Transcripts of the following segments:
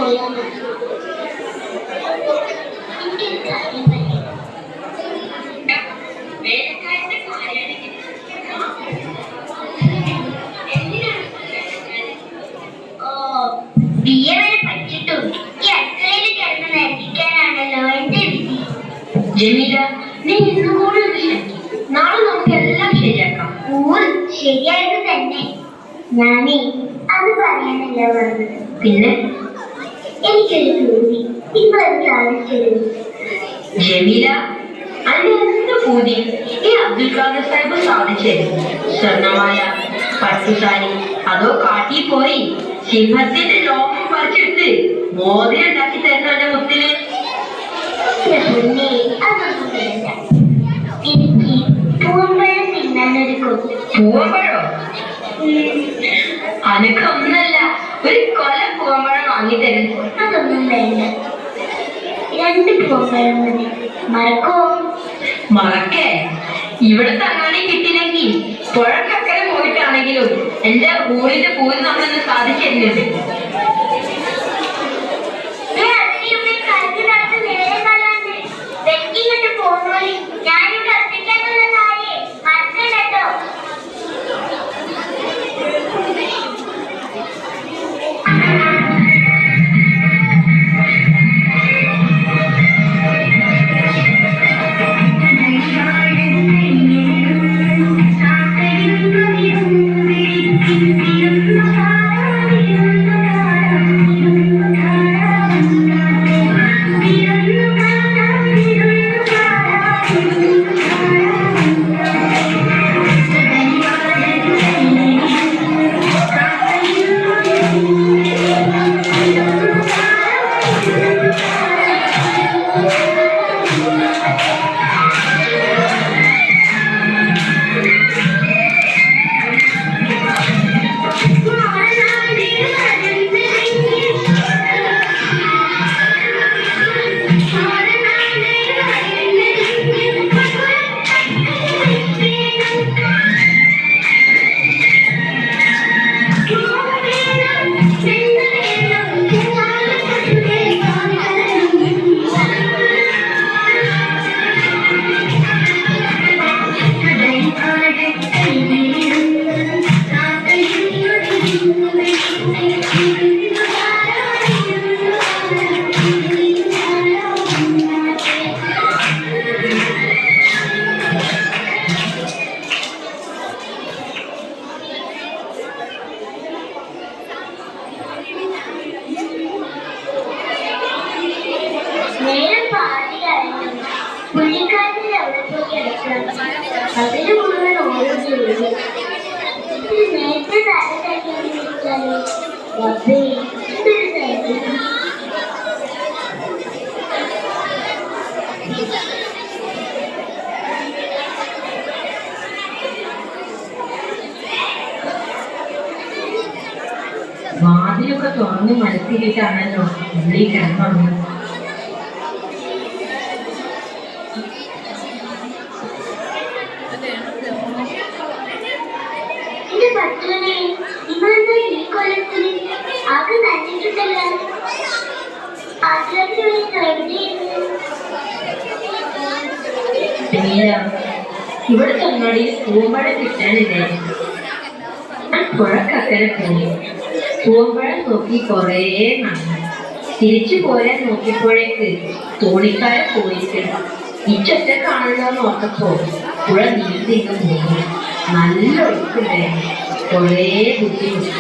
അറിയാമോ? എനിക്കൊരു കാര്യം പറയാം. വേലക്കാരന്റെ കാര്യമാണെങ്കിൽ ബിഎ വരെ പഠിച്ചിട്ടും ഈ അടുക്കളയിൽ കിടന്ന് നരകിക്കാനാണല്ലോ എന്റെ വിധി. ജമീല, നീ ഇന്ന് കൂടി ഒന്ന് ക്ഷമിക്കും. നാളെ നമുക്ക് എല്ലാം ശരിയാക്കാം. ശരിയായത് തന്നെ. ഞാനേ അത് പറയാനല്ല പറഞ്ഞത്. പിന്നെ എനിക്കൊരു പൂതി ഇപ്പോഴത് സാധിച്ചത്. ജമീല, അതിന്റെ എന്ത് പൂതി? ഈ അബ്ദുൽ ഖാദർ സാഹിബ് സാധിച്ചത് സ്വർണമായ പട്ടുസാരി അതോ കാട്ടി പോയി സിംഹത്തിന്റെ ലോകം പറിച്ചെടുത്ത് മോതിരം ഉണ്ടാക്കി തരുന്ന എന്റെ മുത്തിന്? അതൊന്നും വേണ്ട. എനിക്ക് പൂവമ്പഴം തിന്നാനൊരു കൊതി. പൂവമ്പഴോ? അനക്കൊന്നല്ല, ഒരു കൊല പൂവമ്പഴം വാങ്ങിത്തരും. അതൊന്നും വേണ്ട, 2 പൂവമ്പഴം മതി. മറക്കോ? മറക്കേ? ഇവിടുത്തെ അങ്ങനെ കിട്ടിയില്ലെങ്കിൽ പുഴക്കക്കരെ പോയിട്ടാണെങ്കിലും എന്റെ ഊരിന്റെ പൂരി നമ്മളൊന്ന് സാധിച്ചിരുന്നുണ്ട്. ഞാനിവിടെ ഒറ്റയ്ക്കാനുള്ള കാര്യം മറക്കണ്ടോ? പുള്ളിക്കാരൻ്റെ അവിടെ പോയി കിടക്കണം. അതിന് മുഴുവൻ ഓരോ ജോലി. നേരത്തെ തലയിട്ടാലോ വാതിലൊക്കെ തുറന്ന് മനസ്സിലിട്ടാണല്ലോ ഉള്ളി കിടന്നുള്ളത്. ഇവിടെ തന്നോടി പൂമ്പഴം കിട്ടാനില്ലേ? പുഴക്കക്കരെ പോയി പൂമ്പഴം നോക്കി കൊറേ നടന്നു. തിരിച്ചു പോരാൻ നോക്കിയപ്പോഴേക്ക് തോണിക്കാരെ പോയിട്ട് ഇച്ചൊറ്റക്കാണല്ലോ നോക്കപ്പോ പുഴ നീന്തിങ്ങ് പോയി. നല്ല ഒഴുക്കുണ്ടായിരുന്നു. കൊറേ ബുദ്ധിമുട്ടി.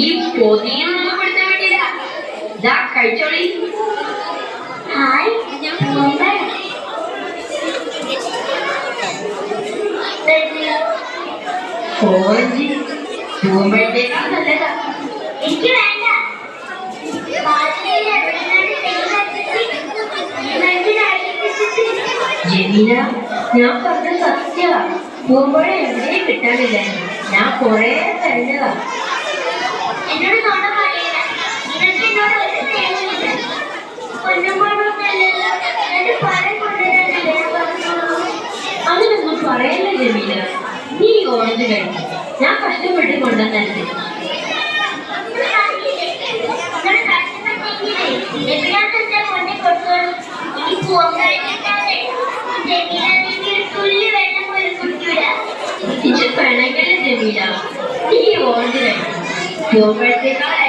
ഈ പൊതിയൊന്നും കൊടുത്താൽ വേണ്ടിയില്ല. ഇതാ കഴിച്ചോളി. ഓറഞ്ച് പൂമ്പഴത്തേക്കാൾ നല്ലതാ. എനിക്ക് വേണ്ട. ജമീല, ഞാൻ പറഞ്ഞ സത്യമാ. പൂമ്പഴം എവിടെയും കിട്ടാനില്ല. ഞാൻ കൊറേ തരുന്നതാ. എന്നോട് നോണ പറയണ്ട. നിനക്ക് എന്നോട് ഒരു സ്നേഹമില്ല. അതിനൊന്നും പറയല്ല ജമീല. നീ ഓറഞ്ച് കഴിക്കും, ഞാൻ കഷ്ടപ്പെട്ട് കൊണ്ടുവന്നെ. പോകുമ്പോഴത്തേക്കാൾ